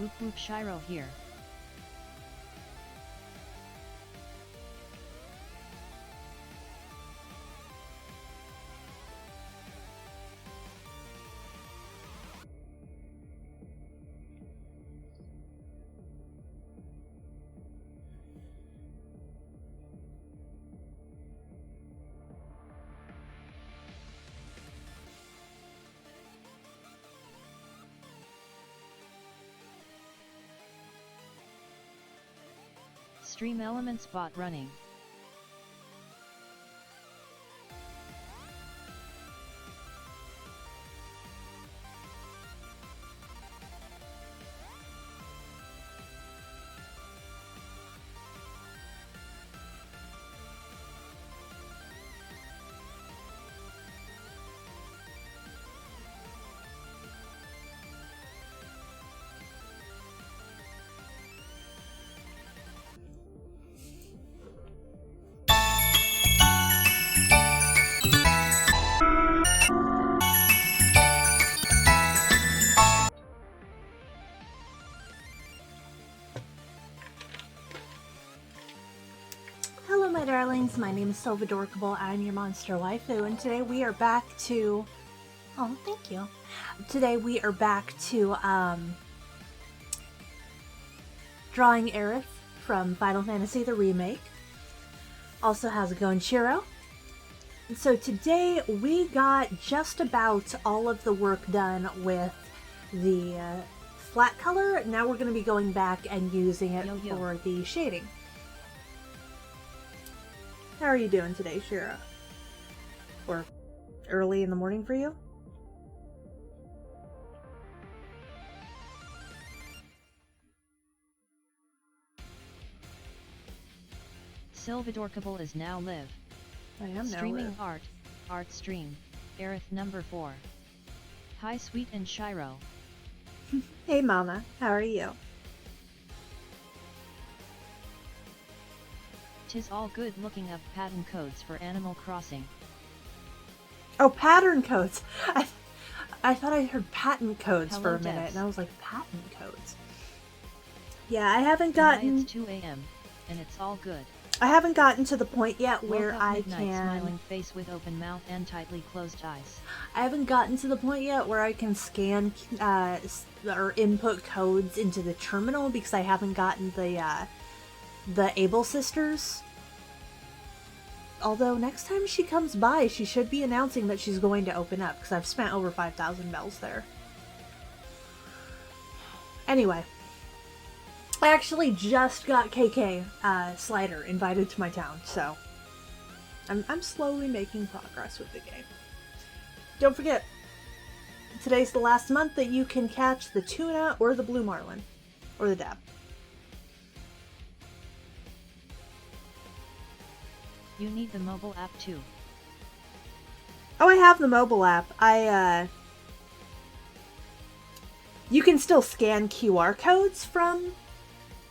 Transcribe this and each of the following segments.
Whoop whoop Shiro here. Stream Elements bot running. Hello my darlings, my name is Silvadorkable, I'm your monster waifu, and today we are back to... Oh, thank you. Today we are back to, drawing Aerith from Final Fantasy the Remake. Also, how's it going, Shiro? And so today we got just about all of the work done with the flat color. Now we're going to be going back and using it for the shading. How are you doing today, Shira? Or early in the morning for you? Silvadorkable is now live. I am now Streaming live. art stream, Aerith number 4. Hi Sweet and Shiro. Hey Mama, how are you? Tis all good looking up pattern codes for Animal Crossing. Oh, pattern codes! I thought I heard patent codes Hello, for a minute, devs. and I was like, patent codes? Yeah, I haven't gotten... It's 2 AM, and it's all good. I haven't gotten to the point yet where Woke up I midnight, can... smiling face with open mouth and tightly closed eyes. I haven't gotten to the point yet where I can scan or input codes into the terminal because I haven't gotten the Able Sisters. Although next time she comes by, she should be announcing that she's going to open up because I've spent over 5,000 bells there. Anyway, I actually just got KK Slider invited to my town, so I'm slowly making progress with the game. Don't forget, today's the last month that you can catch the tuna or the blue marlin, or the dab. You need the mobile app too. Oh, I have the mobile app. You can still scan QR codes from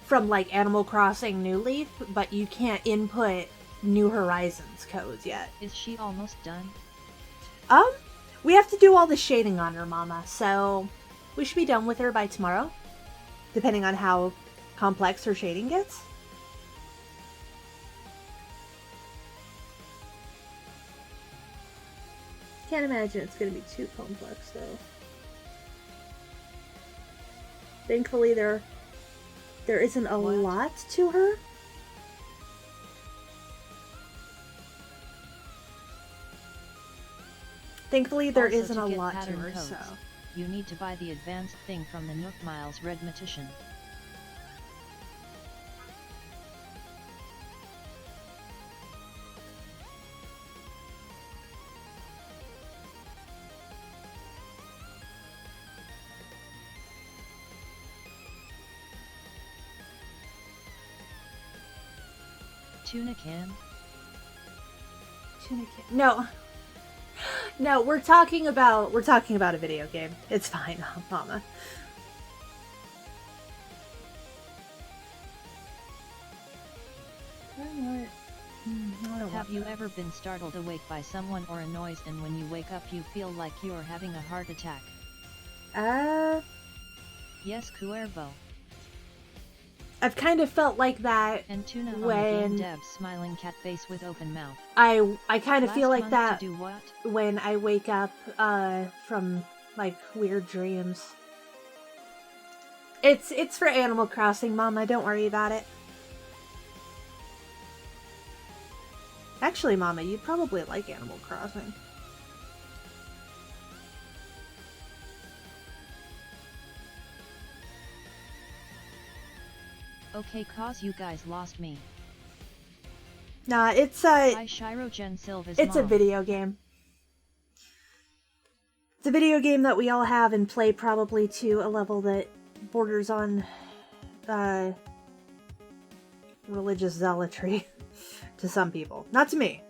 like Animal Crossing New Leaf, but you can't input New Horizons codes yet. Is she almost done? We have to do all the shading on her, Mama, so we should be done with her by tomorrow, depending on how complex her shading gets. Can't imagine it's going to be too complex, though. Thankfully, there isn't a lot to her. Thankfully, there Also, isn't a lot to pattern her, codes, so... you need to buy the advanced thing from the Nook Miles Red Magician. Tuna can? Tuna can... No. No, we're talking about a video game. It's fine, Mama. Have you ever been startled awake by someone or a noise, and when you wake up you feel like you're having a heart attack? Yes, Cuervo. I've kind of felt like that And Tuna on the when game. Deb's smiling cat face with open mouth. I kind of feel Last like month that to do what? when I wake up from like weird dreams. It's for Animal Crossing, Mama. Don't worry about it. Actually, Mama, you'd probably like Animal Crossing. Okay, cause you guys lost me. Nah, it's Hi Shiro Gen Silva's it's mom. a video game. It's a video game that we all have and play probably to a level that borders on religious zealotry to some people. Not to me,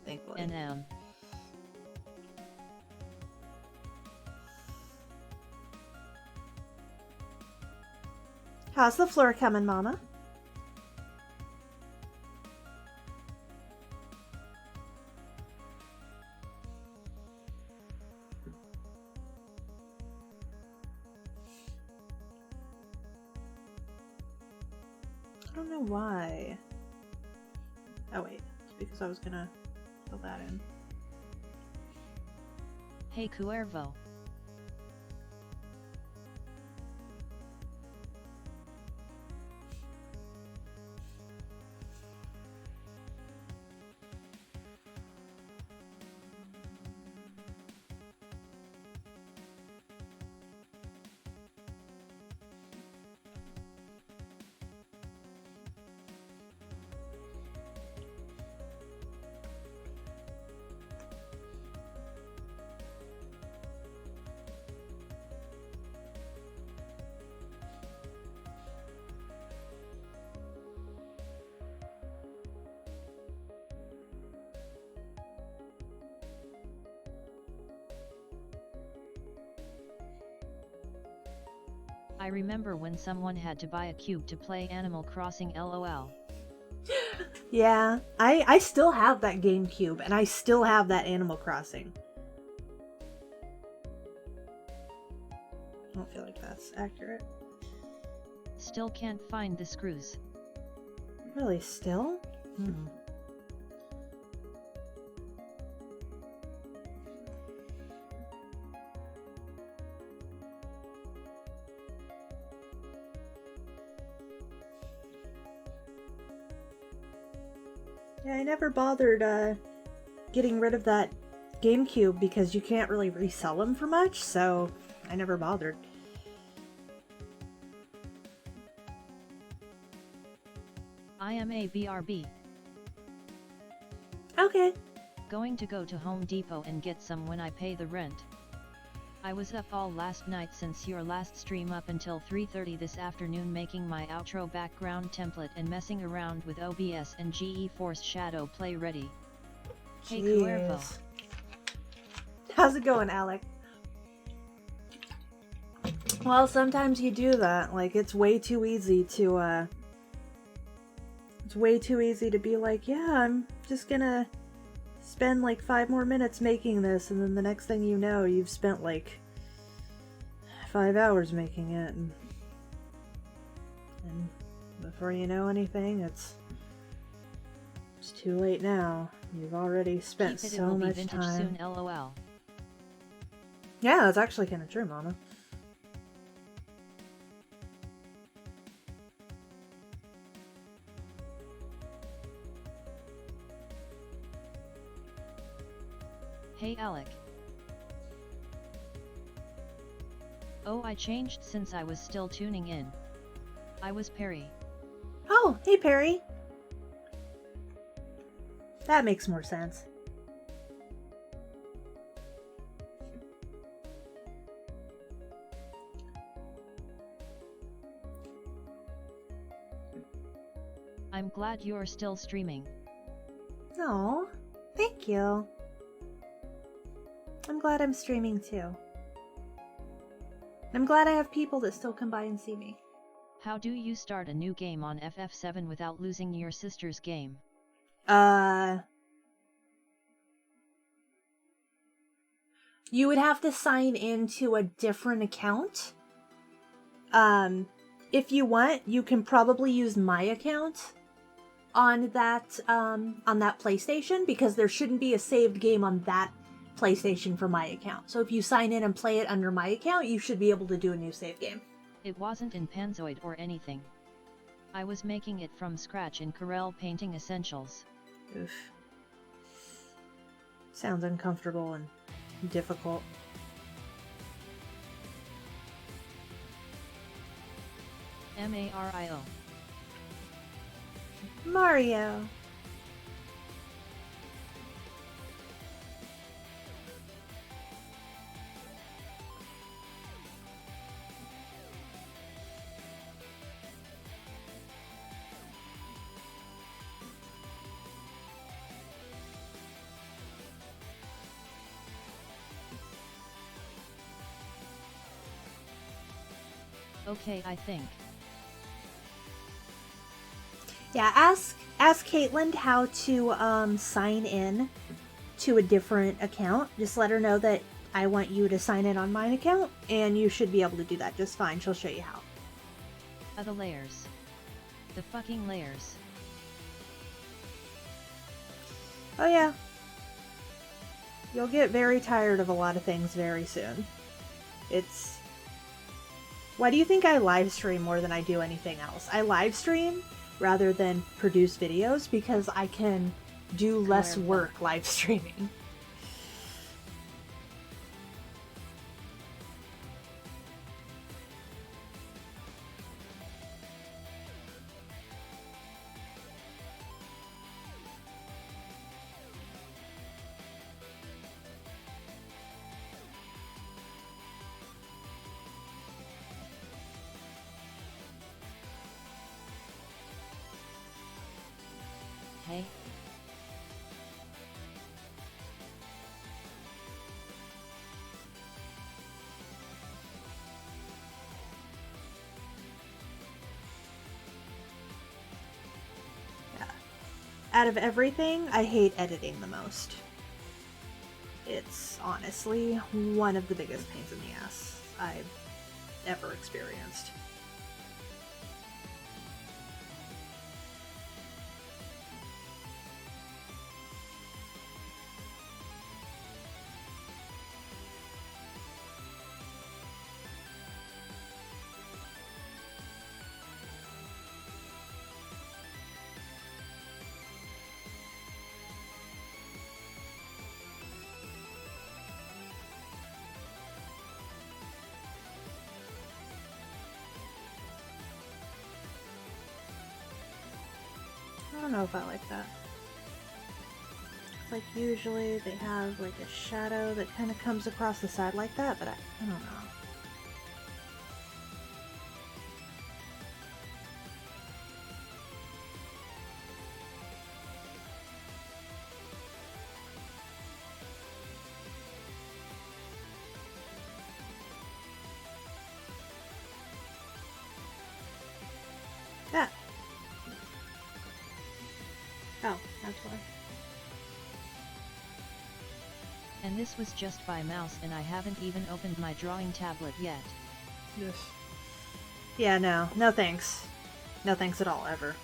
thankfully. NM. How's the floor coming, Mama? I don't know why. Oh wait, it's because I was gonna fill that in. Hey Cuervo. I remember when someone had to buy a cube to play Animal Crossing LOL. Yeah, I still have that GameCube, and I still have that Animal Crossing. I don't feel like that's accurate. Still can't find the screws. Really, still? Yeah, I never bothered getting rid of that GameCube because you can't really resell them for much, so I never bothered. I am a BRB. Okay. Going to go to Home Depot and get some when I pay the rent. I was up all last night since your last stream up until 3:30 this afternoon making my outro background template and messing around with OBS and GeForce Shadow Play ready. Hey Cuervo. How's it going, Alec? Well, sometimes you do that. Like, it's way too easy to, it's way too easy to be like, yeah, I'm just gonna spend like 5 more minutes making this, and then the next thing you know, you've spent like 5 hours making it, and before you know anything, it's too late now. You've already spent Keep it, so it will much be vintage time. soon, LOL. Yeah, that's actually kind of true, Mama. Hey Alec. Oh, I changed since I was still tuning in. I was Perry. Oh, hey Perry. That makes more sense. I'm glad you're still streaming. Oh, thank you. I'm glad I'm streaming too. I'm glad I have people that still come by and see me. How do you start a new game on FF7 without losing your sister's game? You would have to sign into a different account. If you want, you can probably use my account on that PlayStation, because there shouldn't be a saved game on that PlayStation for my account. So if you sign in and play it under my account, you should be able to do a new save game. It wasn't in Panzoid or anything. I was making it from scratch in Corel Painting Essentials. Oof. Sounds uncomfortable and difficult. Mario. Mario. Okay, I think. Yeah, ask Caitlin how to sign in to a different account. Just let her know that I want you to sign in on my account, and you should be able to do that just fine. She'll show you how. The layers. The fucking layers. Oh yeah. You'll get very tired of a lot of things very soon. It's... Why do you think I live stream more than I do anything else? I live stream rather than produce videos because I can do less work live streaming. Hey. Yeah. Out of everything, I hate editing the most. It's honestly one of the biggest pains in the ass I've ever experienced. I don't know if I like that. It's like usually they have like a shadow that kind of comes across the side like that, but I don't know. Yeah. Oh, that's why. And this was just by mouse and I haven't even opened my drawing tablet yet. Yes. Yeah, no. No thanks. No thanks at all, ever.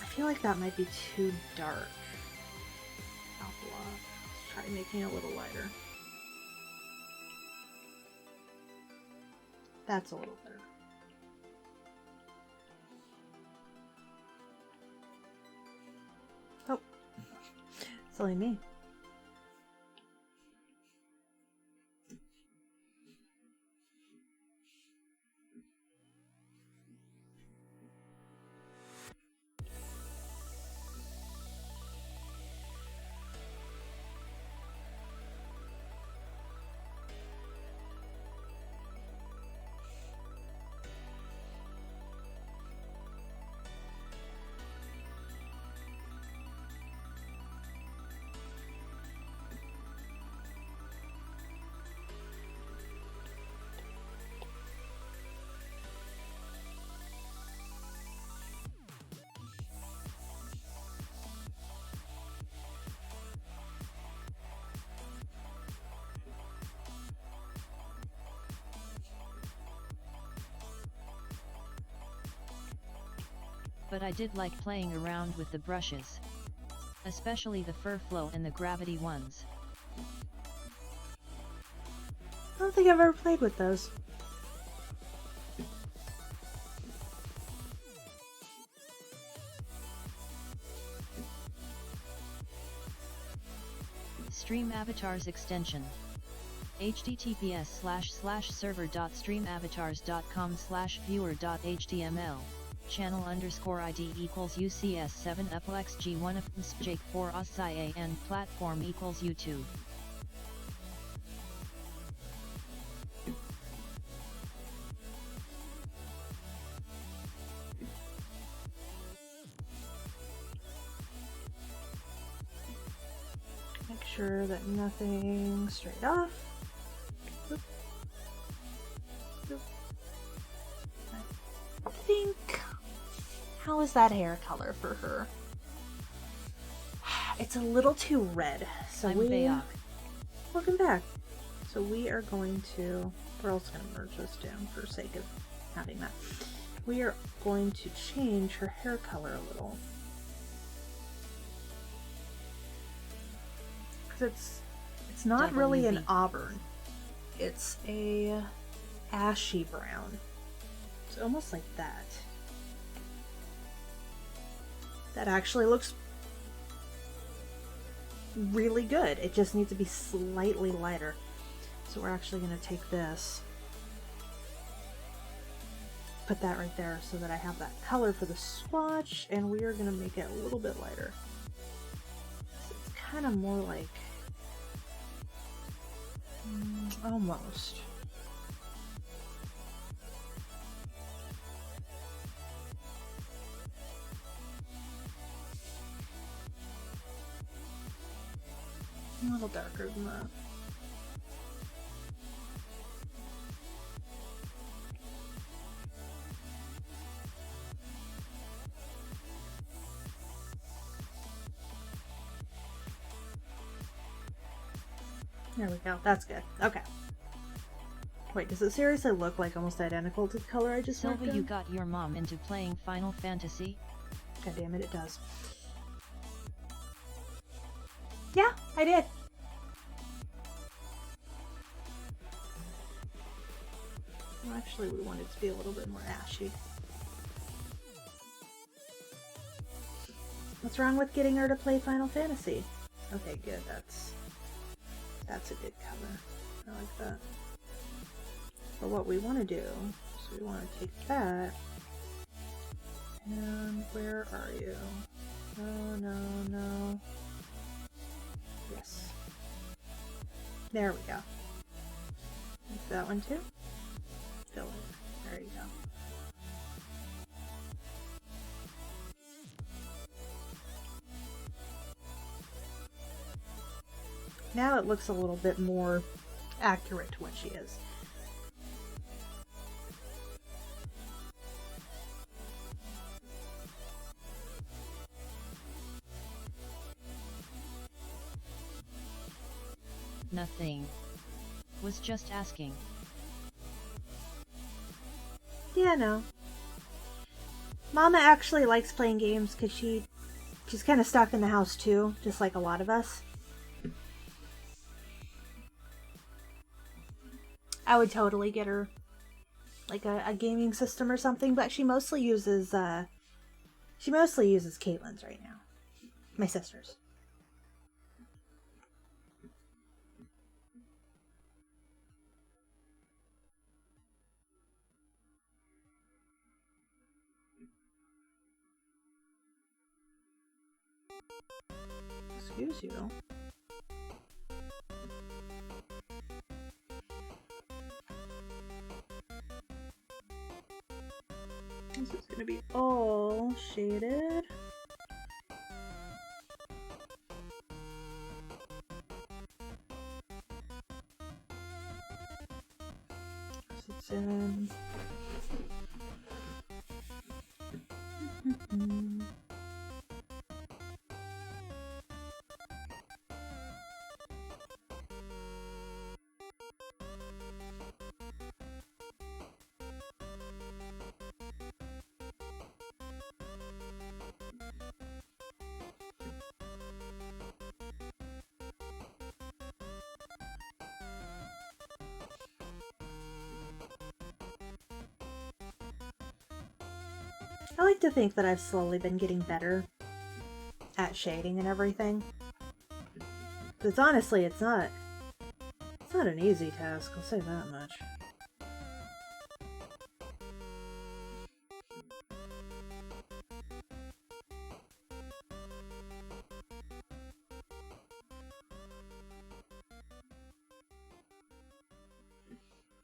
I feel like that might be too dark. Let's try making it a little lighter. That's a little better. Oh. It's only me. but I did like playing around with the brushes. Especially the fur flow and the gravity ones. I don't think I've ever played with those. Stream Avatars extension. https://server.streamavatars.com/viewer.html channel_id equals UCS7 UPLXG1 Jake4 OSIA and platform equals YouTube. Make sure that nothing straight off. Oop. Oop. I think, how is that hair color for her? It's a little too red, so welcome back. So we are going to, we're also going to merge this down for sake of having that. We are going to change her hair color a little. Because it's not really an auburn. It's a ashy brown. It's almost like that. That actually looks really good. It just needs to be slightly lighter. So we're actually going to take this, put that right there so that I have that color for the swatch, and we are going to make it a little bit lighter. So it's kind of more like almost. A little darker than that. There we go. That's good. Okay. Wait, does it seriously look like almost identical to the color I just marked Silva, in? you got your mom into playing Final Fantasy? God damn it, it does. Yeah, I did. Well, actually, we want it to be a little bit more ashy. What's wrong with getting her to play Final Fantasy? Okay, good. That's a good color. I like that. But what we want to do is we want to take that, and where are you? No, no, no. Yes. There we go. Like that one too. Fill it. There you go. Now it looks a little bit more accurate to what she is. Nothing. Was just asking. Yeah, no. Mama actually likes playing games because she's kind of stuck in the house too, just like a lot of us. I would totally get her like a gaming system or something, but she mostly uses Caitlin's right now. My sister's. Excuse you. This is gonna be all shaded. It's in. I like to think that I've slowly been getting better at shading and everything. Because honestly, it's not an easy task, I'll say that much.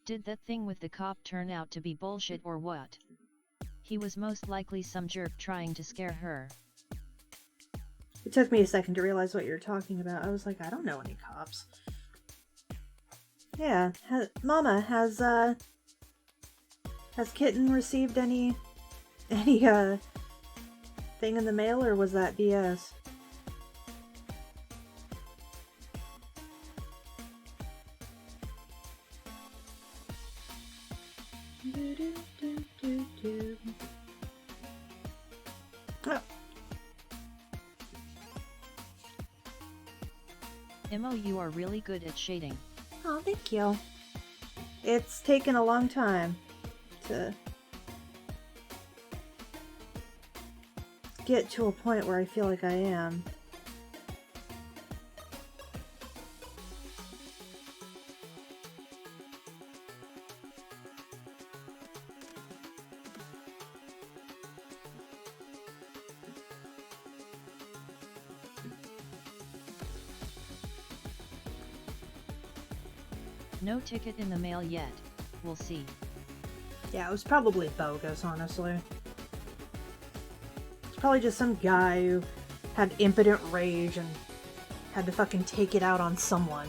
Did that thing with the cop turn out to be bullshit or what? He was most likely some jerk trying to scare her. It took me a second to realize what you were talking about. I was like, I don't know any cops. Yeah, Mama, has Kitten received any thing in the mail, or was that BS? Oh. Imo, you are really good at shading. Oh, thank you. It's taken a long time to get to a point where I feel like I am. No ticket in the mail yet, we'll see. Yeah, it was probably bogus, honestly. It's probably just some guy who had impotent rage and had to fucking take it out on someone.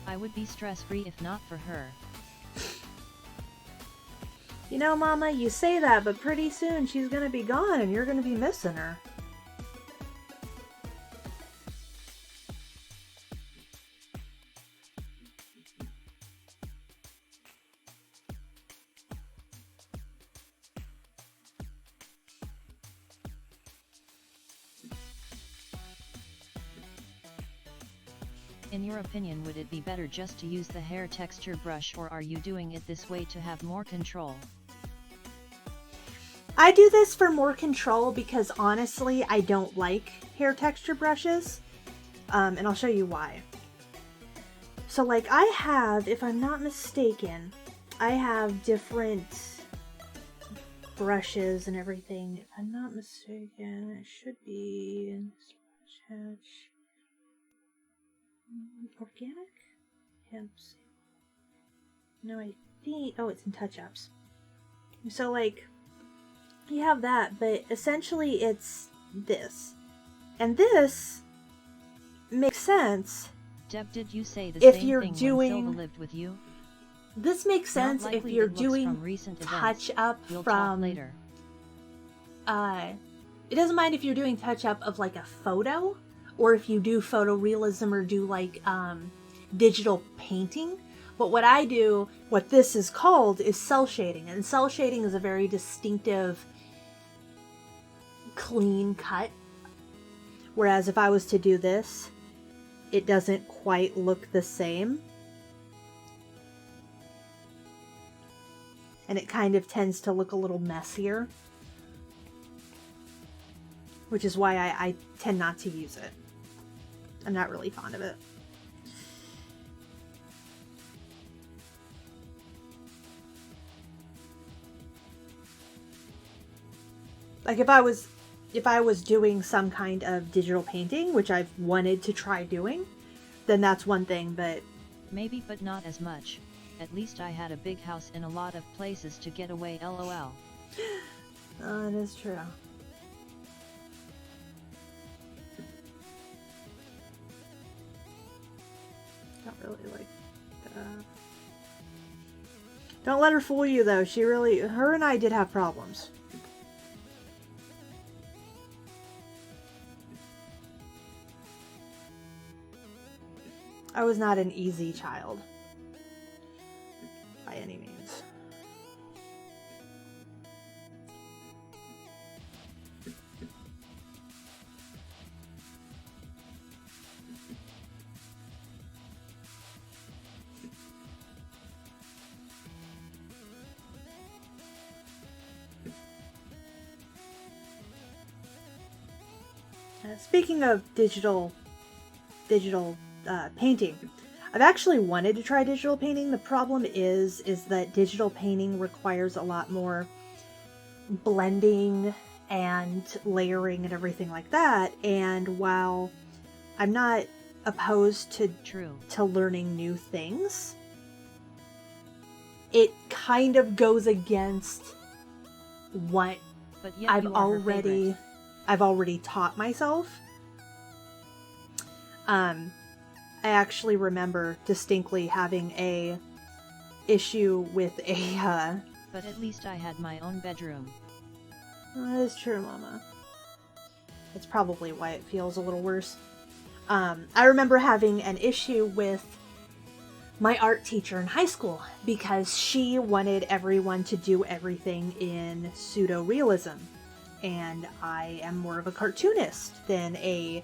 I would be stress-free if not for her. You know, Mama, you say that, but pretty soon she's gonna be gone and you're gonna be missing her. In your opinion, would it be better just to use the hair texture brush, or are you doing it this way to have more control? I do this for more control because honestly, I don't like hair texture brushes. And I'll show you why. So like I have, if I'm not mistaken, I have different brushes and everything. If I'm not mistaken, it should be Splash Hatch. Organic? Hemp. No, I think... Oh, it's in touch-ups. So, like, you have that, but essentially it's this. And this makes sense. Deb, did you say the if same you're thing doing... when Silva lived with you? This makes sense if you're doing touch-up from... later. It doesn't mind if you're doing touch-up of, like, a photo, or if you do photorealism or do, like, digital painting. But what I do, what this is called, is cell shading. And cell shading is a very distinctive, clean cut. Whereas if I was to do this, it doesn't quite look the same. And it kind of tends to look a little messier. Which is why I tend not to use it. I'm not really fond of it. Like if I was doing some kind of digital painting, which I've wanted to try doing, then that's one thing, but... Maybe, but not as much. At least I had a big house in a lot of places to get away, lol. That is true. Don't really like that. Don't let her fool you, though. Her and I did have problems. I was not an easy child. By any means. Speaking of digital painting, I've actually wanted to try digital painting. The problem is that digital painting requires a lot more blending and layering and everything like that. And while I'm not opposed to learning new things, it kind of goes against what I've already taught myself. I actually remember distinctly having a issue with a, But at least I had my own bedroom. That is true, Mama. That's probably why it feels a little worse. I remember having an issue with my art teacher in high school because she wanted everyone to do everything in pseudo-realism. And I am more of a cartoonist than a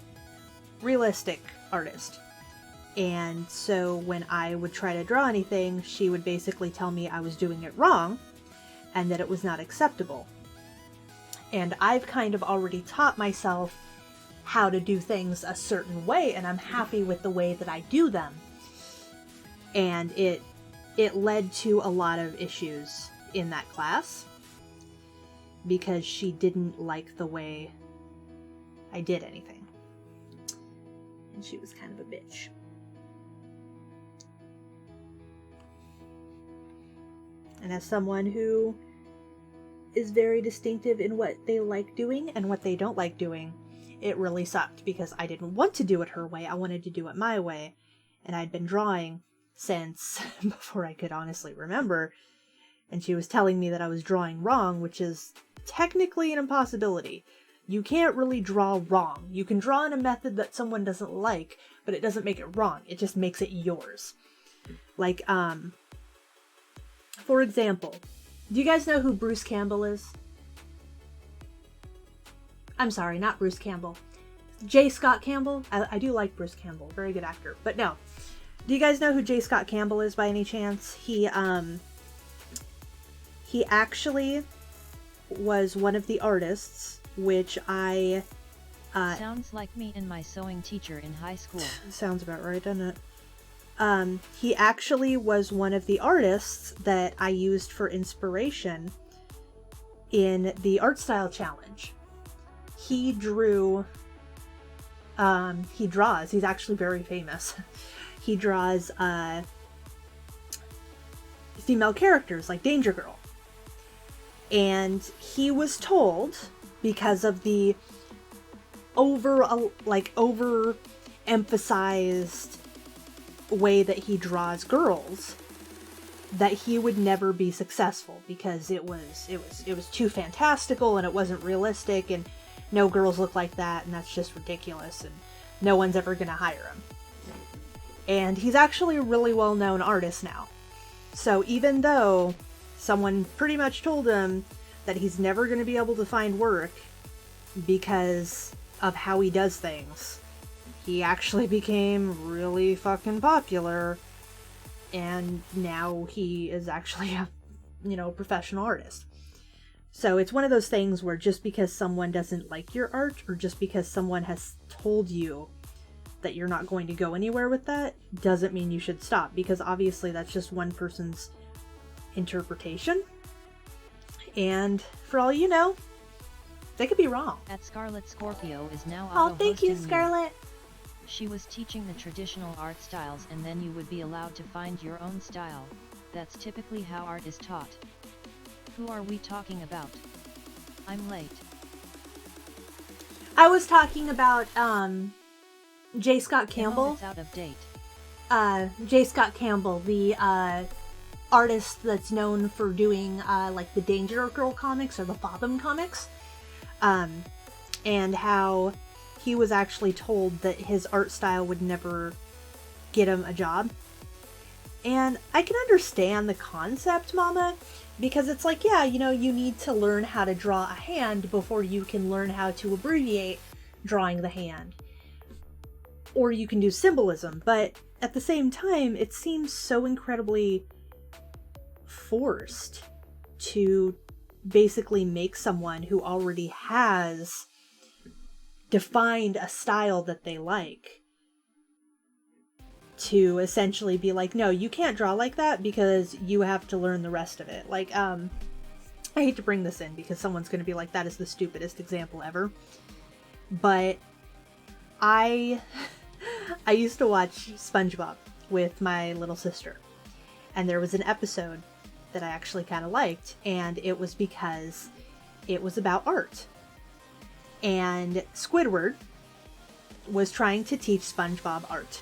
realistic artist. And so when I would try to draw anything, she would basically tell me I was doing it wrong and that it was not acceptable. And I've kind of already taught myself how to do things a certain way, and I'm happy with the way that I do them. And it led to a lot of issues in that class because she didn't like the way I did anything. And she was kind of a bitch. And as someone who is very distinctive in what they like doing and what they don't like doing, it really sucked because I didn't want to do it her way. I wanted to do it my way. And I'd been drawing since before I could honestly remember. And she was telling me that I was drawing wrong, which is technically an impossibility. You can't really draw wrong. You can draw in a method that someone doesn't like, but it doesn't make it wrong. It just makes it yours. Like, for example, do you guys know who Bruce Campbell is? I'm sorry, not Bruce Campbell. J. Scott Campbell? I do like Bruce Campbell. Very good actor. But no. Do you guys know who J. Scott Campbell is by any chance? He actually was one of the artists, which I... Sounds like me and my sewing teacher in high school. Sounds about right, doesn't it? He actually was one of the artists that I used for inspiration in the art style challenge. He draws, he's actually very famous. He draws, female characters like Danger Girl. And he was told, because of the overemphasized way that he draws girls, that he would never be successful because it was too fantastical and it wasn't realistic and no girls look like that and that's just ridiculous and no one's ever gonna hire him. And he's actually a really well-known artist now. So even though someone pretty much told him that he's never gonna be able to find work because of how he does things, he actually became really fucking popular, and now he is actually a, professional artist. So it's one of those things where just because someone doesn't like your art, or just because someone has told you that you're not going to go anywhere with that, doesn't mean you should stop, because obviously that's just one person's interpretation. And for all you know, they could be wrong. At Scarlet Scorpio is now Oh, thank you, Scarlet. She was teaching the traditional art styles, and then you would be allowed to find your own style. That's typically how art is taught. Who are we talking about? I'm late. I was talking about, J. Scott Campbell. It's out of date. J. Scott Campbell, the, artist that's known for doing, like the Danger Girl comics or the Fathom comics. And how he was actually told that his art style would never get him a job. And I can understand the concept, Mama, because it's like, yeah, you know, you need to learn how to draw a hand before you can learn how to abbreviate drawing the hand. Or you can do symbolism, but at the same time, it seems so incredibly forced to basically make someone who already has defined a style that they like to essentially be like, no, you can't draw like that because you have to learn the rest of it. Like, I hate to bring this in because someone's going to be like, that is the stupidest example ever. But I used to watch SpongeBob with my little sister. And there was an episode that I actually kind of liked. And it was because it was about art. And Squidward was trying to teach SpongeBob art.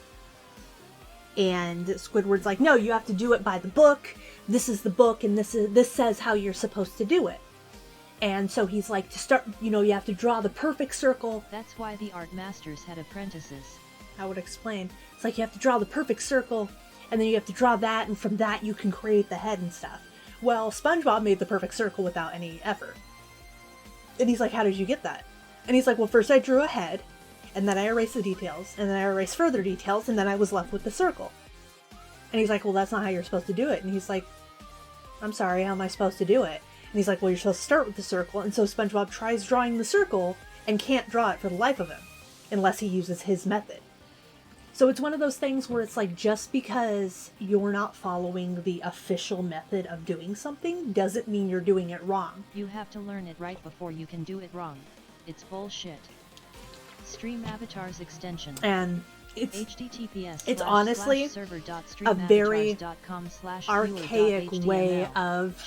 And Squidward's like, no, you have to do it by the book. This is the book, and this says how you're supposed to do it. And so he's like, to start, you know, you have to draw the perfect circle. That's why the art masters had apprentices. I would explain. It's like you have to draw the perfect circle, and then you have to draw that, and from that you can create the head and stuff. Well, SpongeBob made the perfect circle without any effort. And he's like, how did you get that? And he's like, well, first I drew a head, and then I erased the details, and then I erased further details, and then I was left with the circle. And he's like, well, that's not how you're supposed to do it. And he's like, I'm sorry, how am I supposed to do it? And he's like, well, you're supposed to start with the circle. And so SpongeBob tries drawing the circle and can't draw it for the life of him unless he uses his method. So it's one of those things where it's like, just because you're not following the official method of doing something doesn't mean you're doing it wrong. You have to learn it right before you can do it wrong. It's bullshit. Stream avatars extension. And it's honestly a very archaic way of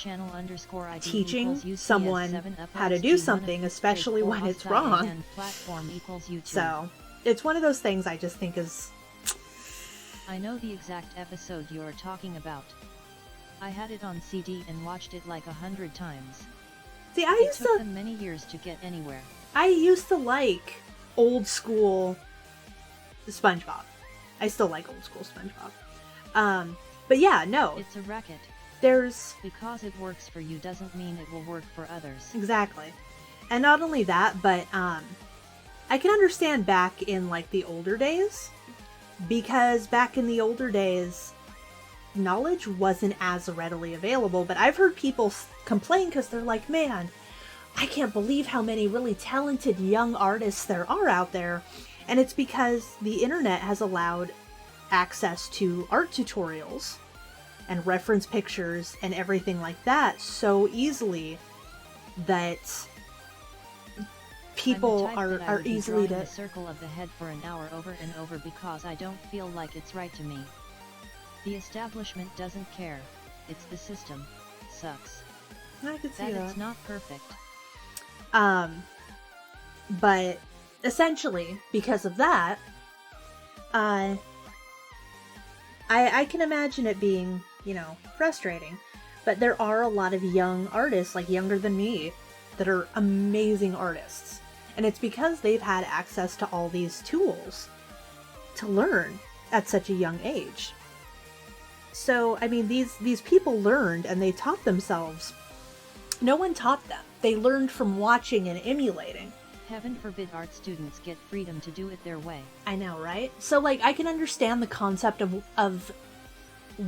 teaching someone how to do something, especially when it's wrong. So it's one of those things I just think is... I know the exact episode you're talking about. I had it on CD and watched it like 100 times. See, it took them many years to get anywhere. I used to like old school SpongeBob. I still like old school SpongeBob. But yeah, no. It's a racket. Because it works for you doesn't mean it will work for others. Exactly. And not only that, but I can understand back in like the older days, because back in the older days, knowledge wasn't as readily available. But I've heard people complain because they're like, man, I can't believe how many really talented young artists there are out there. And it's because the internet has allowed access to art tutorials and reference pictures and everything like that so easily that people are easily to... the circle of the head for an hour over and over because I don't feel like it's right to me. The establishment doesn't care. It's the system. Sucks. I could see that. It's not perfect. But essentially, because of that, I can imagine it being, you know, frustrating. But there are a lot of young artists, like younger than me, that are amazing artists. And it's because they've had access to all these tools to learn at such a young age. So, I mean, these people learned and they taught themselves. No one taught them. They learned from watching and emulating. Heaven forbid art students get freedom to do it their way. I know, right? So, like, I can understand the concept of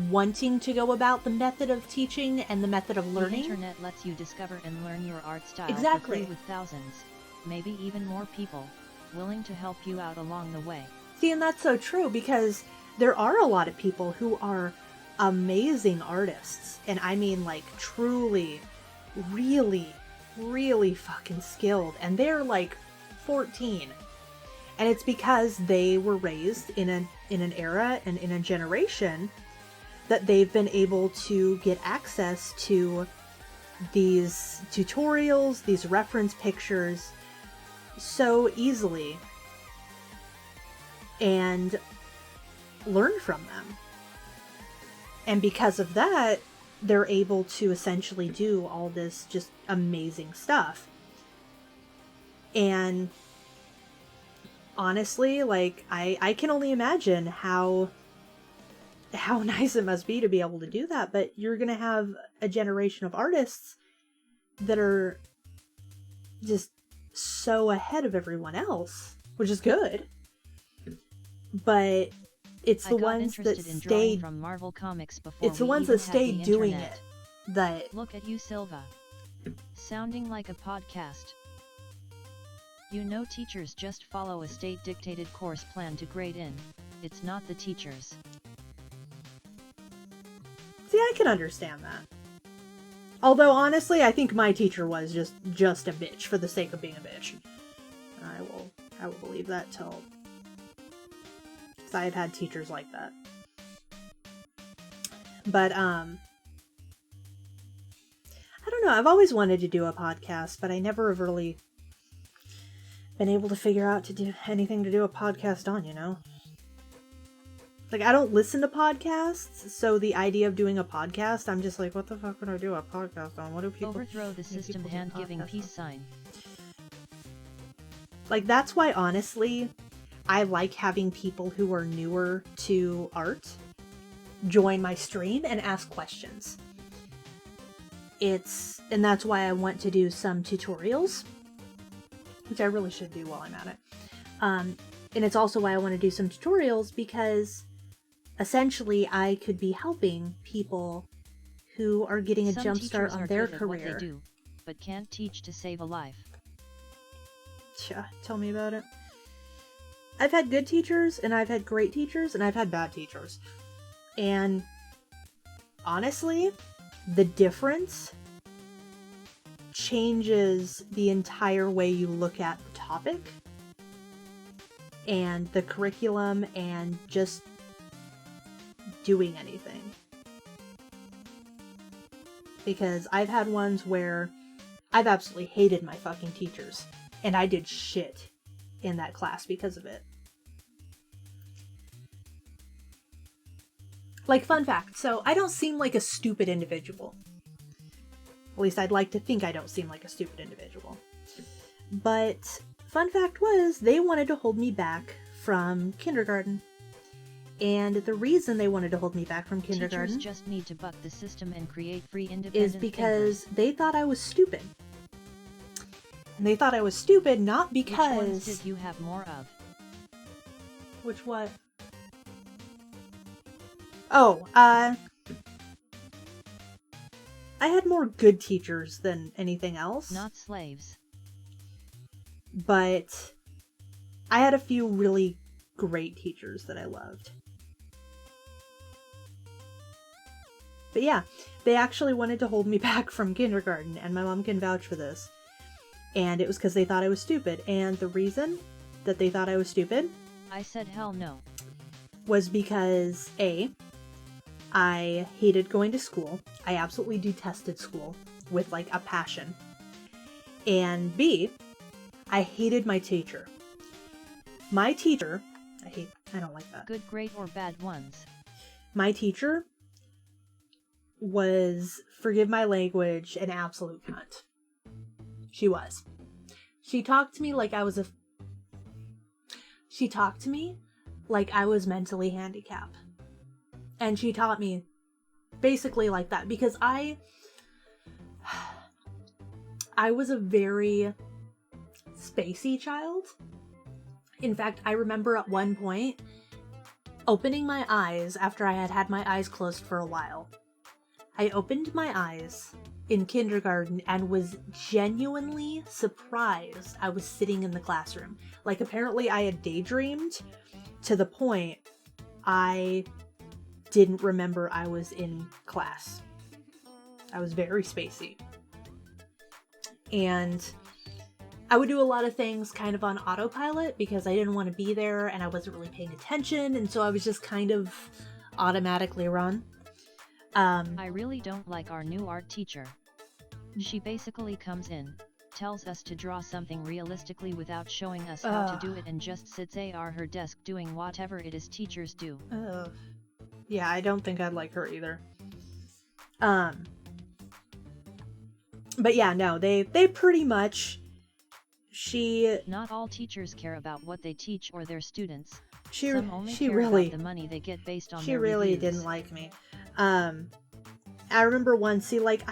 wanting to go about the method of teaching and the method of learning. The internet lets you discover and learn your art style exactly. for free with thousands, maybe even more people, willing to help you out along the way. See, and that's so true, because there are a lot of people who are amazing artists. And I mean, like, truly, really, really fucking skilled. And they're, like, 14. And it's because they were raised in an era and in a generation that they've been able to get access to these tutorials, these reference pictures so easily and learn from them. And because of that, they're able to essentially do all this just amazing stuff. And honestly, like, I can only imagine how how nice it must be to be able to do that, but you're going to have a generation of artists that are just so ahead of everyone else, which is good. But it's the ones that stayed from Marvel Comics before. It's the ones that stayed doing it that look at you, Silva. Sounding like a podcast. You know, teachers just follow a state-dictated course plan to grade in. It's not the teachers. See, I can understand that. Although, honestly, I think my teacher was just a bitch for the sake of being a bitch. I will believe that till... because I have had teachers like that. But, I don't know, I've always wanted to do a podcast, but I never have really been able to figure out to do anything to do a podcast on, you know? Like, I don't listen to podcasts, so the idea of doing a podcast, I'm just like, what the fuck would I do a podcast on? What do people... Overthrow the system, hand-giving peace sign. Like, that's why, honestly, I like having people who are newer to art join my stream and ask questions. And that's why I want to do some tutorials, which I really should do while I'm at it. And it's also why I want to do some tutorials, because essentially I could be helping people who are getting a jump start on their career. What they do, but can't teach to save a life. Yeah, tell me about it. I've had good teachers, and I've had great teachers, and I've had bad teachers. And honestly, the difference changes the entire way you look at the topic and the curriculum and just doing anything. Because I've had ones where I've absolutely hated my fucking teachers, and I did shit in that class because of it. Like, fun fact, so I don't seem like a stupid individual. At least I'd like to think I don't seem like a stupid individual. But fun fact was, they wanted to hold me back from kindergarten. And the reason they wanted to hold me back from kindergarten... Teachers just need to buck the system and create free independent is because thinkers. They thought I was stupid. And they thought I was stupid not because... Which ones did you have more of? Which what? Oh, I had more good teachers than anything else. Not slaves. But I had a few really great teachers that I loved. But yeah, they actually wanted to hold me back from kindergarten, and my mom can vouch for this. And it was because they thought I was stupid. And the reason that they thought I was stupid... I said hell no. ...was because, A, I hated going to school. I absolutely detested school with, like, a passion. And B, I hated my teacher. My teacher... I don't like that. Good, great, or bad ones. My teacher was, forgive my language, an absolute cunt. She was. She talked to me like I was mentally handicapped. And she taught me basically like that, because I was a very spacey child. In fact, I remember at one point opening my eyes after I had had my eyes closed for a while. I opened my eyes in kindergarten and was genuinely surprised I was sitting in the classroom. Like, apparently I had daydreamed to the point I didn't remember I was in class. I was very spacey. And I would do a lot of things kind of on autopilot because I didn't want to be there and I wasn't really paying attention, and so I was just kind of automatically run. I really don't like our new art teacher. She basically comes in, tells us to draw something realistically without showing us how to do it, and just sits at her desk doing whatever it is teachers do. Yeah, I don't think I'd like her either. But yeah, no, they pretty much Not all teachers care about what they teach or their students. She Some only she care really about the money they get based on she their really reviews. didn't like me. I remember once, see, like,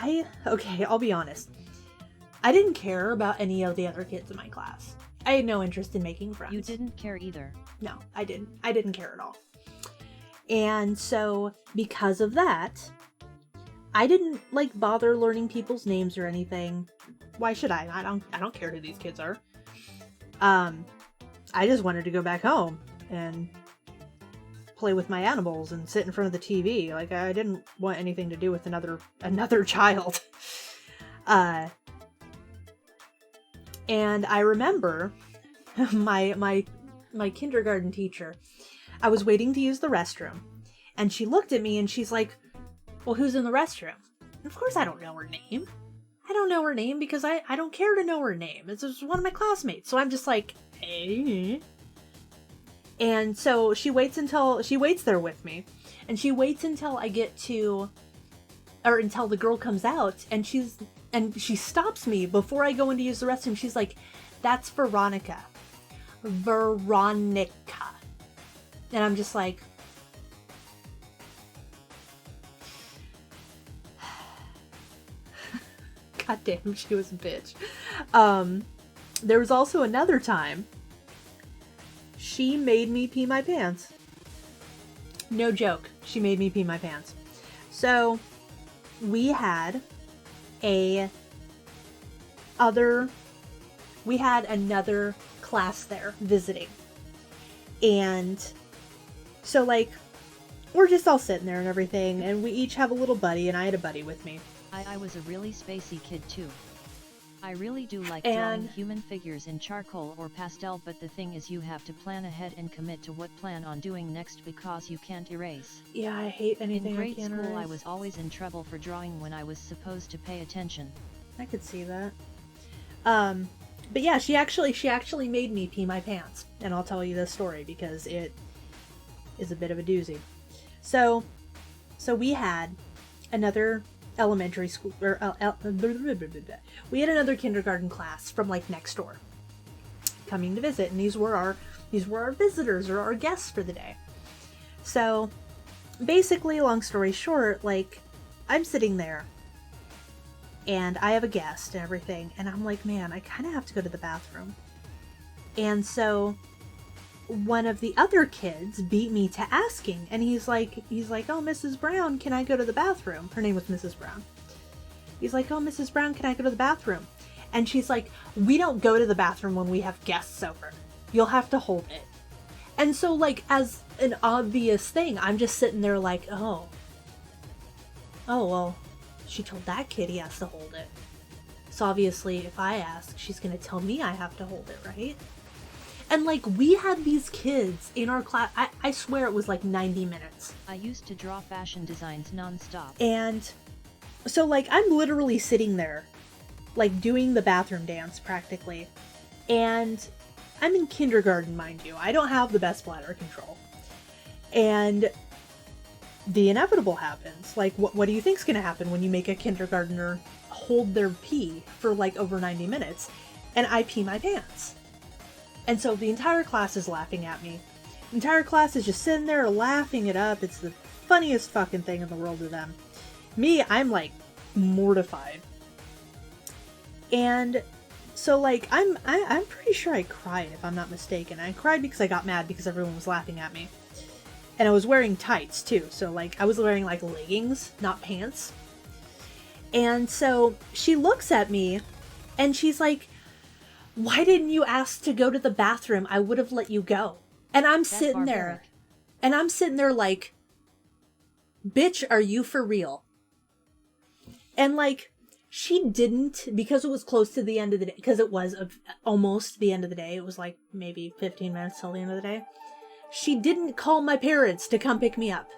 okay, I'll be honest. I didn't care about any of the other kids in my class. I had no interest in making friends. You didn't care either. No, I didn't. I didn't care at all. And so, because of that, I didn't, like, bother learning people's names or anything. Why should I? I don't care who these kids are. I just wanted to go back home and play with my animals and sit in front of the TV. Like, I didn't want anything to do with another child. And I remember my kindergarten teacher, I was waiting to use the restroom, and she looked at me and she's like, well, who's in the restroom? And of course I don't know her name. I don't know her name because I don't care to know her name. It's just one of my classmates. So I'm just like, hey. And so she waits there with me, and she waits until I get to, or until the girl comes out, and she stops me before I go in to use the restroom. She's like, that's Veronica. Veronica. And I'm just like, God damn, she was a bitch. There was also another time she made me pee my pants. No joke. She made me pee my pants. So we had another class there visiting. And so, like, we're just all sitting there and everything, and we each have a little buddy, and I had a buddy with me. I was a really spacey kid too. I really do like drawing human figures in charcoal or pastel, but the thing is you have to plan ahead and commit to what plan on doing next because you can't erase. Yeah, I hate anything in grade I can't school erase. I was always in trouble for drawing when I was supposed to pay attention. I could see that. But yeah, she actually made me pee my pants, and I'll tell you this story because it is a bit of a doozy. So we had another elementary school, or we had another kindergarten class from, like, next door coming to visit, and these were our visitors or our guests for the day. So basically, long story short, like, I'm sitting there and I have a guest and everything, and I'm like, man, I kind of have to go to the bathroom. And so one of the other kids beat me to asking, and he's like, oh, Mrs. Brown, can I go to the bathroom? Her name was Mrs. Brown. He's like, oh, Mrs. Brown, can I go to the bathroom? And she's like, we don't go to the bathroom when we have guests over. You'll have to hold it. And so, like, as an obvious thing, I'm just sitting there like, oh, well, she told that kid he has to hold it. So obviously, if I ask, she's going to tell me I have to hold it, right? And, like, we had these kids in our class, I swear it was like 90 minutes. I used to draw fashion designs non-stop. And so, like, I'm literally sitting there, like, doing the bathroom dance, practically. And I'm in kindergarten, mind you. I don't have the best bladder control. And the inevitable happens. Like, what do you think's gonna happen when you make a kindergartner hold their pee for, like, over 90 minutes? And I pee my pants. And so the entire class is laughing at me. The entire class is just sitting there laughing it up. It's the funniest fucking thing in the world to them. Me, I'm, like, mortified. And so, like, I'm pretty sure I cried, if I'm not mistaken. I cried because I got mad because everyone was laughing at me. And I was wearing tights, too. So, like, I was wearing, like, leggings, not pants. And so she looks at me and she's like, why didn't you ask to go to the bathroom? I would have let you go. And I'm sitting there. And I'm sitting there like, bitch, are you for real? And, like, she didn't, because it was close to the end of the day, because it was almost the end of the day. It was like maybe 15 minutes till the end of the day. She didn't call my parents to come pick me up.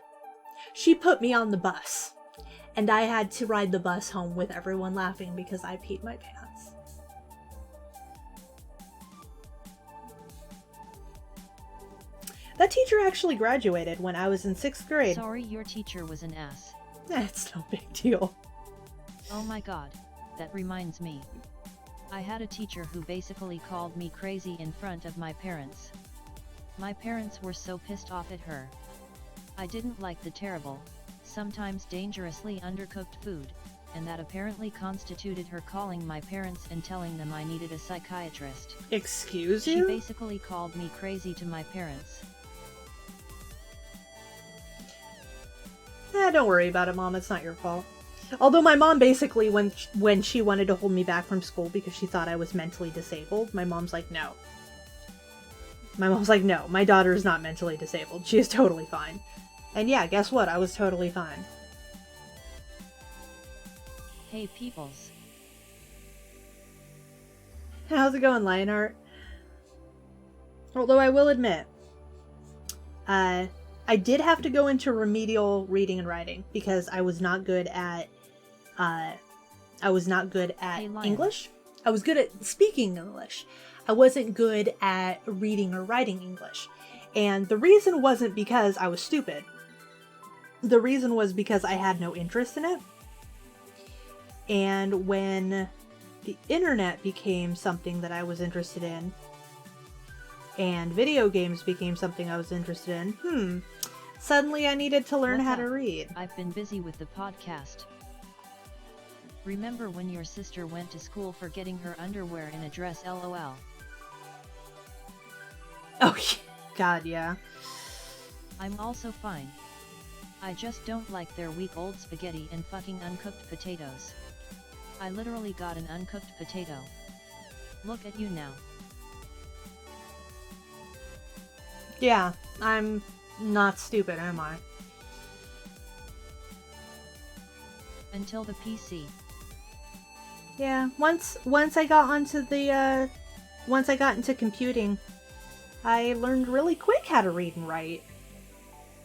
She put me on the bus. And I had to ride the bus home with everyone laughing because I peed my pants. That teacher actually graduated when I was in 6th grade. Sorry, your teacher was an ass. It's no big deal. Oh my god, that reminds me. I had a teacher who basically called me crazy in front of my parents. My parents were so pissed off at her. I didn't like the terrible, sometimes dangerously undercooked food, and that apparently constituted her calling my parents and telling them I needed a psychiatrist. Excuse She you? basically called me crazy to my parents. Don't worry about it, Mom. It's not your fault. Although my mom basically, when she wanted to hold me back from school because she thought I was mentally disabled, my mom's like, no. My mom's like, no, my daughter is not mentally disabled. She is totally fine. And yeah, guess what? I was totally fine. Hey peoples. How's it going, Lionheart? Although I will admit, I did have to go into remedial reading and writing because I was not good at English. I was good at speaking English. I wasn't good at reading or writing English. And the reason wasn't because I was stupid. The reason was because I had no interest in it. And when the internet became something that I was interested in, and video games became something I was interested in, suddenly I needed to learn how to read. I've been busy with the podcast. Remember when your sister went to school forgetting her underwear in a dress, lol? Oh, God, yeah. I'm also fine. I just don't like their weak old spaghetti and fucking uncooked potatoes. I literally got an uncooked potato. Look at you now. Yeah, I'm not stupid, am I? Until the PC. Yeah, once I got onto the, once I got into computing, I learned really quick how to read and write.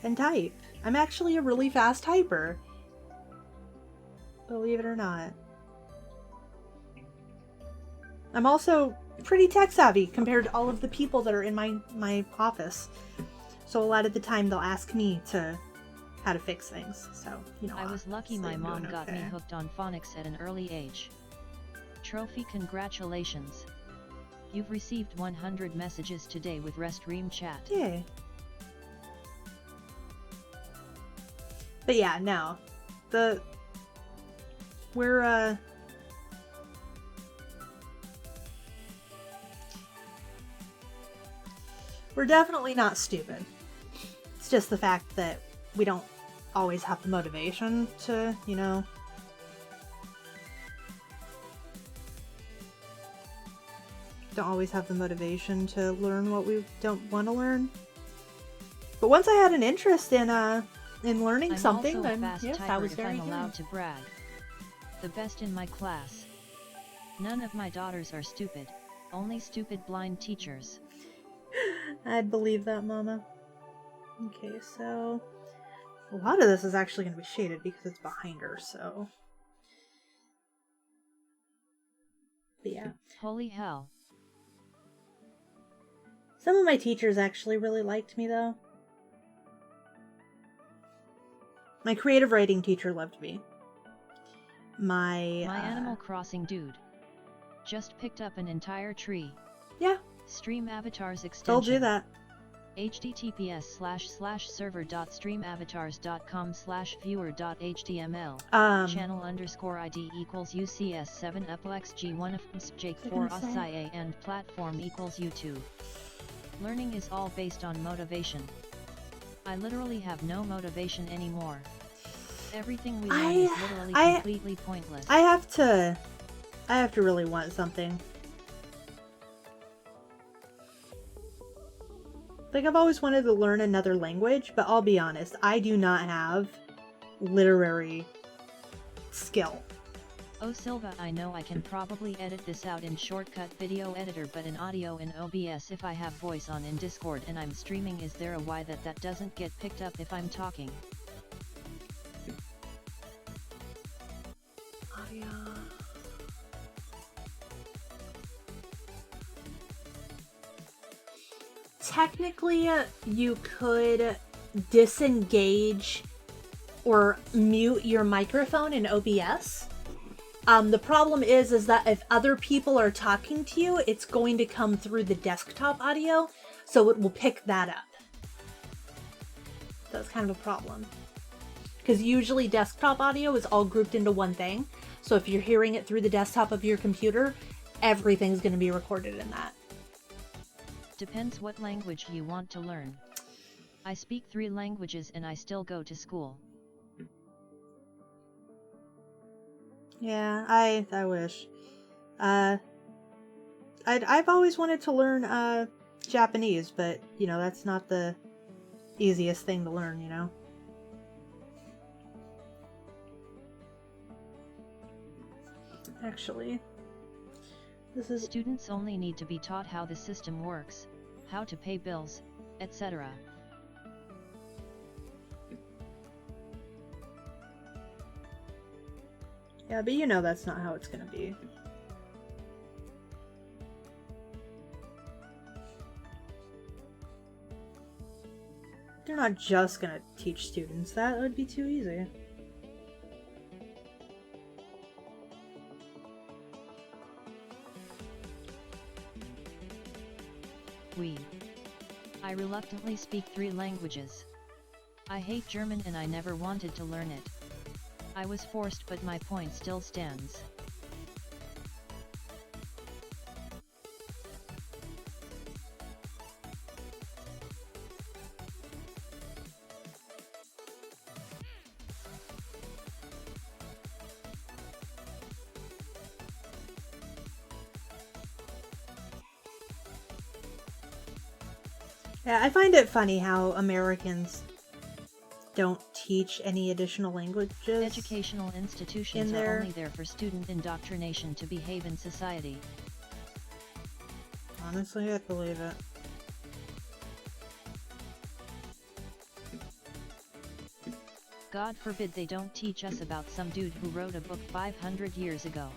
And type. I'm actually a really fast typer. Believe it or not. I'm also pretty tech savvy compared to all of the people that are in my office. So a lot of the time they'll ask me how to fix things. So, you know. I was lucky my mom got me hooked on phonics at an early age. Trophy, congratulations. You've received 100 messages today with Restream chat. Yay. But yeah, no. We're definitely not stupid. It's just the fact that we don't always have the motivation to, you know, don't always have the motivation to learn what we don't want to learn. But once I had an interest in learning something, then yes, I was very I'm allowed to brag. The best in my class. None of my daughters are stupid, only stupid blind teachers. I'd believe that, Mama. Okay, so a lot of this is actually going to be shaded because it's behind her, so. But yeah. Holy hell. Some of my teachers actually really liked me, though. My creative writing teacher loved me. My Animal Crossing dude just picked up an entire tree. Yeah. Stream avatars extension. Told you that. https://server.streamavatars.com/viewer.html channel_ID equals UCS7 uplex G1 of Jake 4 SIA and platform equals YouTube. Learning is all based on motivation. I literally have no motivation anymore. Everything we learn is literally completely pointless. I have to really want something. Like, I've always wanted to learn another language, but I'll be honest, I do not have literary skill. Oh Silva, I know I can probably edit this out in Shortcut Video Editor, but in audio in OBS if I have voice on in Discord and I'm streaming, is there a why that doesn't get picked up if I'm talking? Technically, you could disengage or mute your microphone in OBS, The problem is that if other people are talking to you, it's going to come through the desktop audio, so it will pick that up. That's kind of a problem. Because usually desktop audio is all grouped into one thing. So if you're hearing it through the desktop of your computer, everything's going to be recorded in that. Depends what language you want to learn. I speak 3 languages and I still go to school. Yeah, I wish. I've always wanted to learn Japanese, but you know, that's not the easiest thing to learn, you know. Actually, this is... Students only need to be taught how the system works, how to pay bills, etc. Yeah, but you know that's not how it's gonna be. They're not just gonna teach students that. It would be too easy. I reluctantly speak 3 languages. I hate German and I never wanted to learn it. I was forced, but my point still stands. Yeah, I find it funny how Americans don't teach any additional languages. Educational institutions are only there for student indoctrination to behave in society. Honestly, I believe it. God forbid they don't teach us about some dude who wrote a book 500 years ago.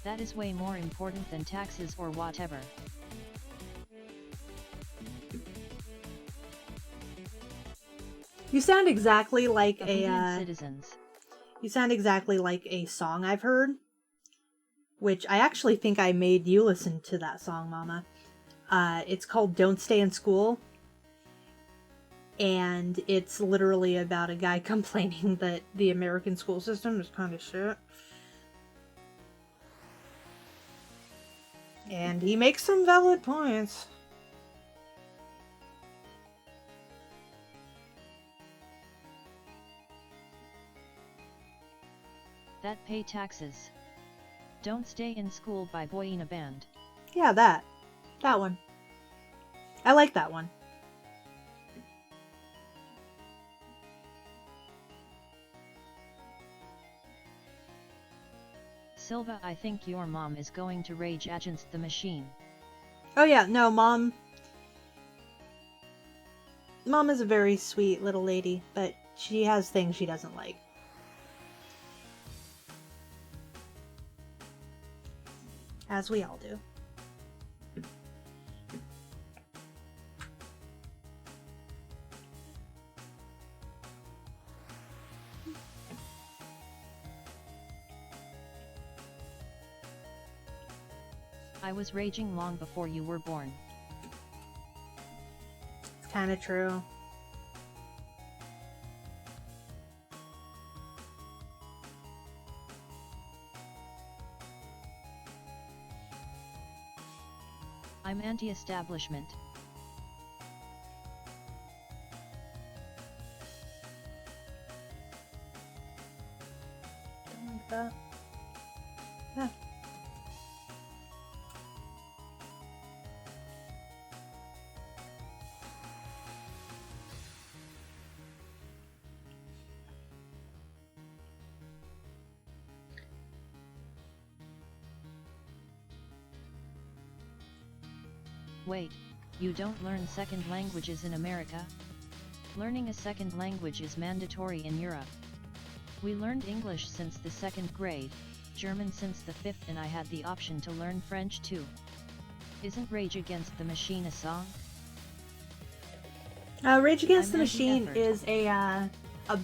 That is way more important than taxes or whatever. You sound exactly like citizens. You sound exactly like a song I've heard, which I actually think I made you listen to that song, Mama. It's called "Don't Stay in School," and it's literally about a guy complaining that the American school system is kind of shit. And he makes some valid points. That pay taxes. Don't stay in school by Boy in a Band. Yeah, that one. I like that one. Silva, I think your mom is going to rage against the machine. Oh yeah, no, Mom is a very sweet little lady, but she has things she doesn't like. As we all do. I was raging long before you were born. It's kind of true. I'm anti-establishment. Don't like that. Yeah. Wait, you don't learn second languages in America? Learning a second language is mandatory in Europe. We learned English since the 2nd grade, German since the 5th, and I had the option to learn French too. Isn't Rage Against the Machine a song? Rage Against the Machine is a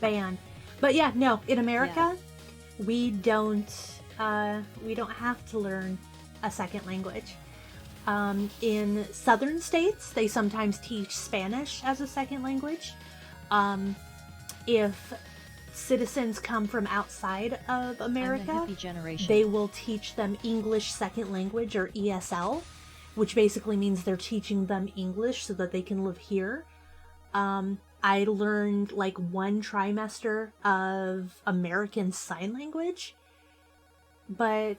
band. But yeah, no, in America, we don't we don't have to learn a second language. In southern states, they sometimes teach Spanish as a second language. If citizens come from outside of America, they will teach them English second language, or ESL, which basically means they're teaching them English so that they can live here. I learned like 1 trimester of American Sign Language, but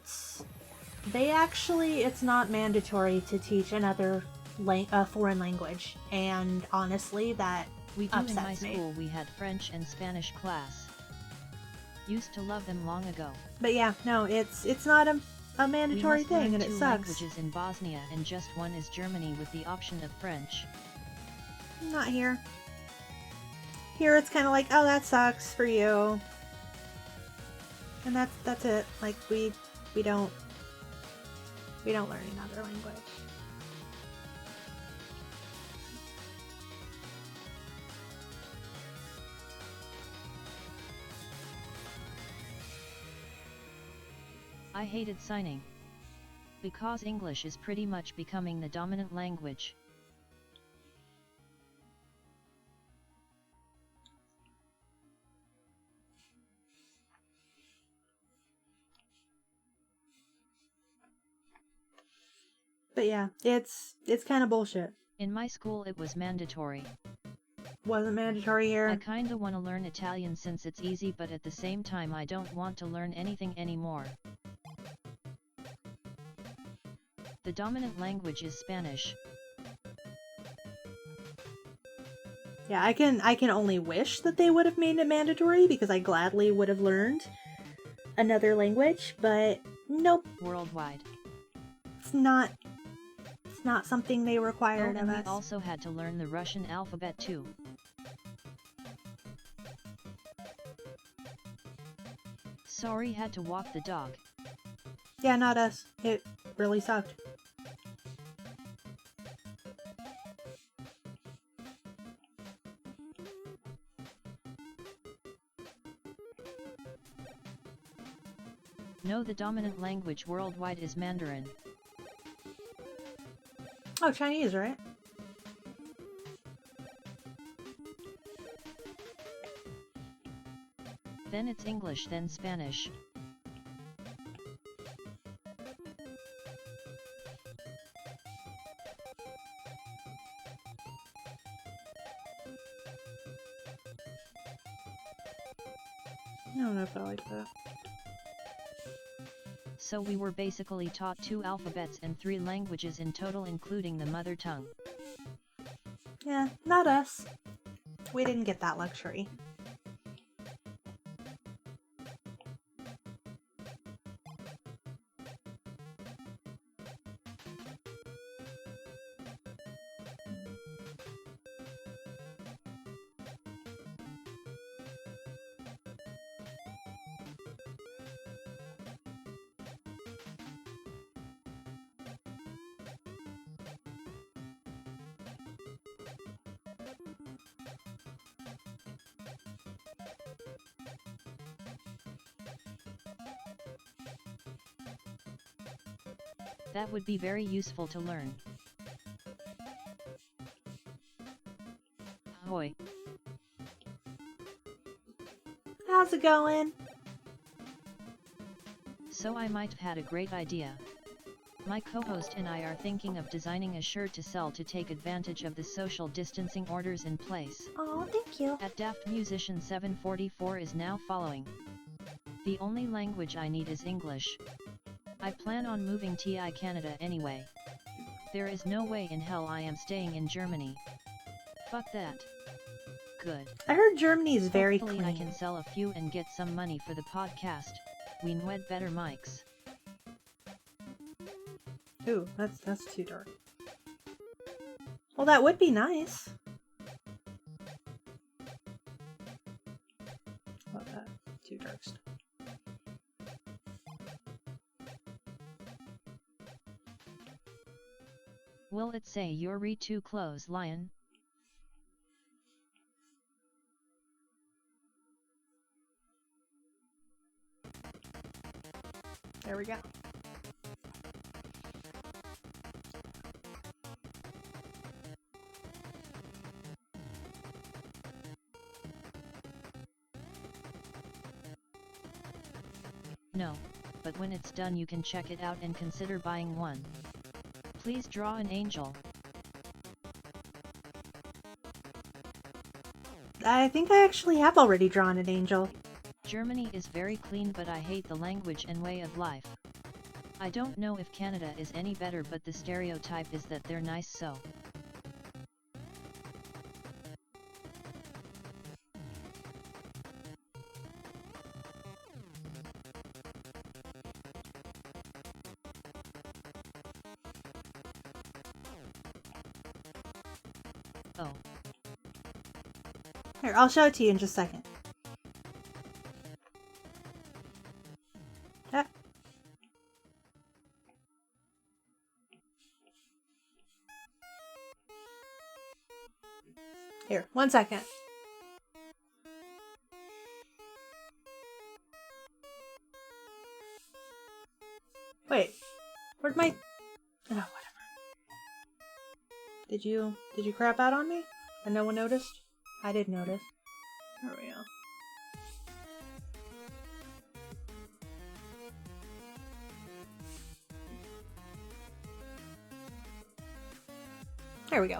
it's not mandatory to teach another foreign language, and honestly, that upsets me. In my school we had French and Spanish class. Used to love them long ago. But yeah, no, it's not a mandatory thing, and it sucks. We 2 languages in Bosnia, and just 1 is Germany with the option of French. Not here. Here it's kind of like, oh, that sucks for you, and that's it. Like we don't learn another language. I hated signing, because English is pretty much becoming the dominant language. But yeah, it's kind of bullshit. In my school it was mandatory. Wasn't mandatory here. I kinda wanna learn Italian since it's easy, but at the same time I don't want to learn anything anymore. The dominant language is Spanish. Yeah, I can only wish that they would have made it mandatory, because I gladly would have learned another language, but nope. Worldwide. It's not something they required of us. We also had to learn the Russian alphabet too. Sorry, had to walk the dog. Yeah, not us. It really sucked. No, the dominant language worldwide is Mandarin. Oh, Chinese, right? Then it's English, then Spanish. I don't know if I like that. So we were basically taught 2 alphabets and 3 languages in total, including the mother tongue. Yeah, not us. We didn't get that luxury. That would be very useful to learn. Ahoy. How's it going? So I might have had a great idea. My co-host and I are thinking of designing a shirt to sell to take advantage of the social distancing orders in place. Oh, thank you. At Daft Musician 744 is now following. The only language I need is English. I plan on moving to Canada anyway. There is no way in hell I am staying in Germany. Fuck that. Good. I heard Germany is very clean. clean. I can sell a few and get some money for the podcast. We need better mics. Ooh, that's too dark. Well, that would be nice. Love that. Too dark stuff. Will it say you're too close, lion? There we go. No, but when it's done you can check it out and consider buying one. Please draw an angel. I think I actually have already drawn an angel. Germany is very clean, but I hate the language and way of life. I don't know if Canada is any better, but the stereotype is that they're nice, so. Oh. Here, I'll show it to you in just a second. Ah. Here, 1 second. Wait, where'd my... Oh, whatever. Did you crap out on me? And no one noticed? I did notice. There we go. There we go.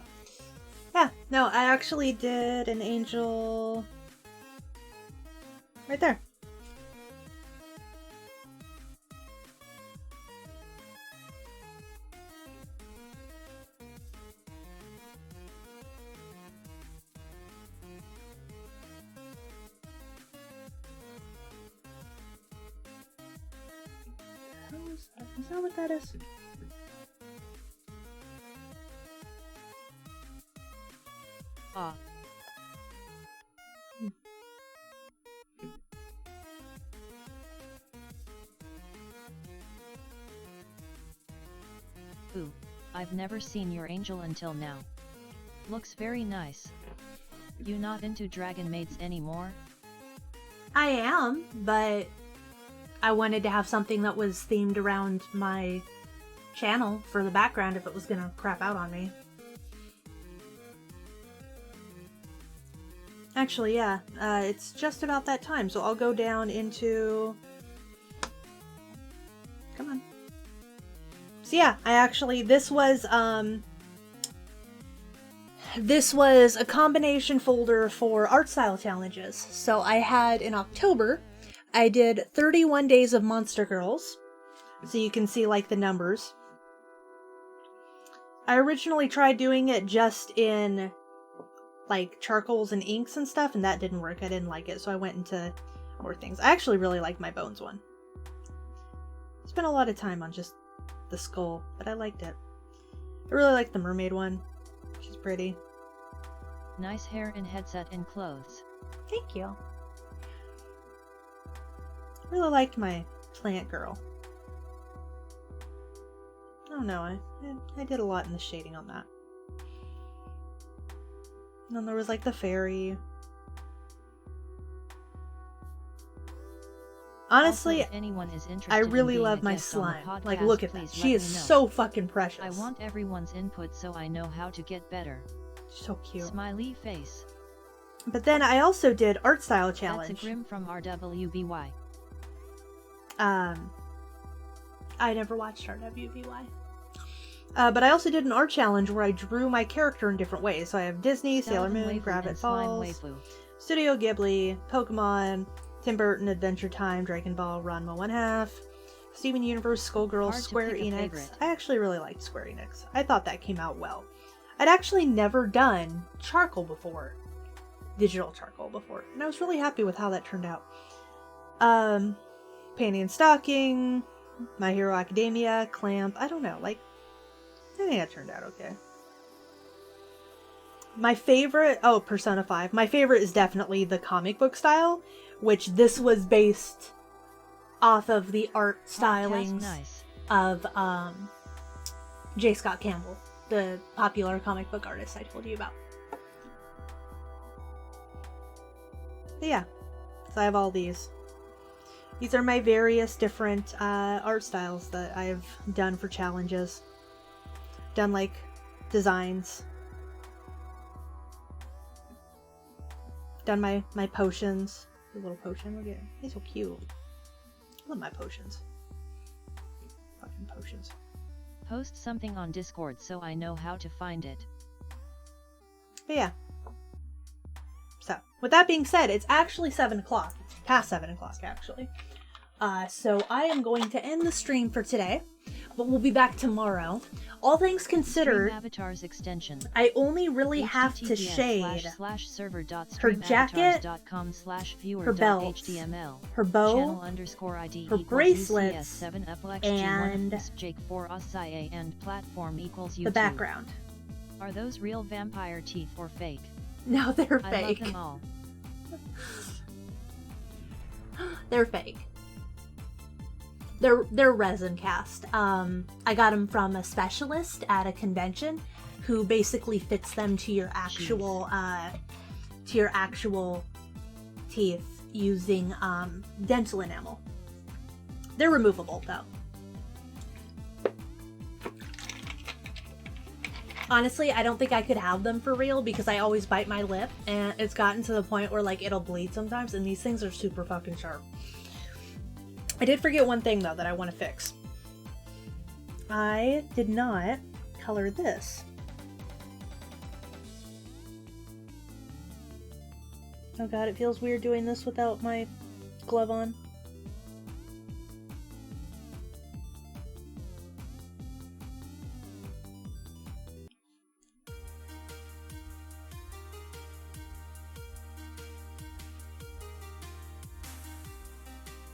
Yeah, no, I actually did an angel right there. Is that what that is? Ah. Ooh, I've never seen your angel until now. Looks very nice. You not into dragon maids anymore? I am, but I wanted to have something that was themed around my channel for the background if it was gonna crap out on me. Actually, yeah, it's just about that time, so I'll go down into... Come on. So yeah, this was a combination folder for art style challenges. So I had, in October, I did 31 days of Monster Girls. So you can see, like, the numbers. I originally tried doing it just in, like, charcoals and inks and stuff, and that didn't work. I didn't like it, so I went into more things. I actually really like my bones one. Spent a lot of time on just the skull, but I liked it. I really like the mermaid one. She's pretty. Nice hair and headset and clothes. Thank you. Really liked my plant girl. I don't know, I did a lot in the shading on that. And then there was like the fairy. Honestly, Also, if anyone is interested I really in being love a my guest on the slime. podcast, Like, look at that. please She let is me know. so fucking precious. I want everyone's input so I know how to get better. So cute. Smiley face. But then I also did art style challenge. That's a Grim from RWBY. I never watched RWBY. But I also did an art challenge where I drew my character in different ways. So I have Disney, Sailor Moon, Gravit Falls, Studio Ghibli, Pokemon, Tim Burton, Adventure Time, Dragon Ball, Ranma 1/2, Steven Universe, Skullgirls, Square Enix. I actually really liked Square Enix. I thought that came out well. I'd actually never done charcoal before. Digital charcoal before. And I was really happy with how that turned out. Panty and Stocking, My Hero Academia, Clamp. I don't know. Like, I think that turned out okay. My favorite... Oh, Persona 5. My favorite is definitely the comic book style, which this was based off of the art stylings of J. Scott Campbell, the popular comic book artist I told you about. But yeah, so I have all these. These are my various different art styles that I've done for challenges. Done like designs. Done my potions. A little potion, look at him. He's so cute. I love my potions. Fucking potions. Post something on Discord so I know how to find it. But yeah. So, with that being said, it's actually 7 o'clock. It's past 7 o'clock, actually. So I am going to end the stream for today, but we'll be back tomorrow. All things considered, Avatars extension. I only really have to shade her jacket, her belt, her bow, her bracelets, and the background. Are those real vampire teeth or fake? No, they're I fake. love them all. They're fake. They're resin cast. I got them from a specialist at a convention who basically fits them to your actual teeth using dental enamel. They're removable though. Honestly, I don't think I could have them for real because I always bite my lip and it's gotten to the point where like it'll bleed sometimes, and these things are super fucking sharp. I did forget one thing though that I want to fix. I did not color this. Oh god, it feels weird doing this without my glove on.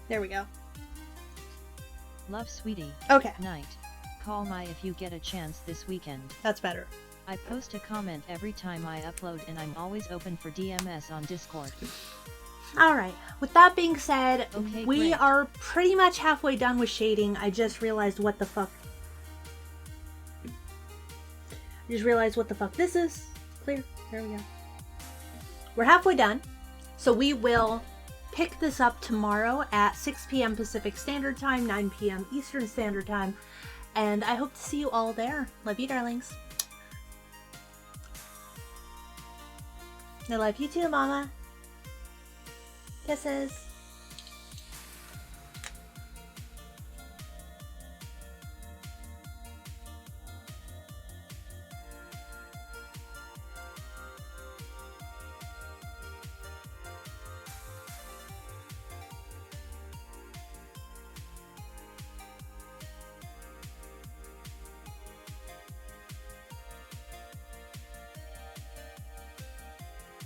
There we go. Love, sweetie. Okay. Night. Call my if you get a chance this weekend. That's better. I post a comment every time I upload and I'm always open for DMS on Discord. Alright, with that being said, Okay, we great. are pretty much halfway done with shading. I just realized what the fuck. This is. Clear. There we go. We're halfway done, so we will pick this up tomorrow at 6 p.m. Pacific Standard Time, 9 p.m. Eastern Standard Time, and I hope to see you all there. Love you, darlings. I love you too, Mama. Kisses.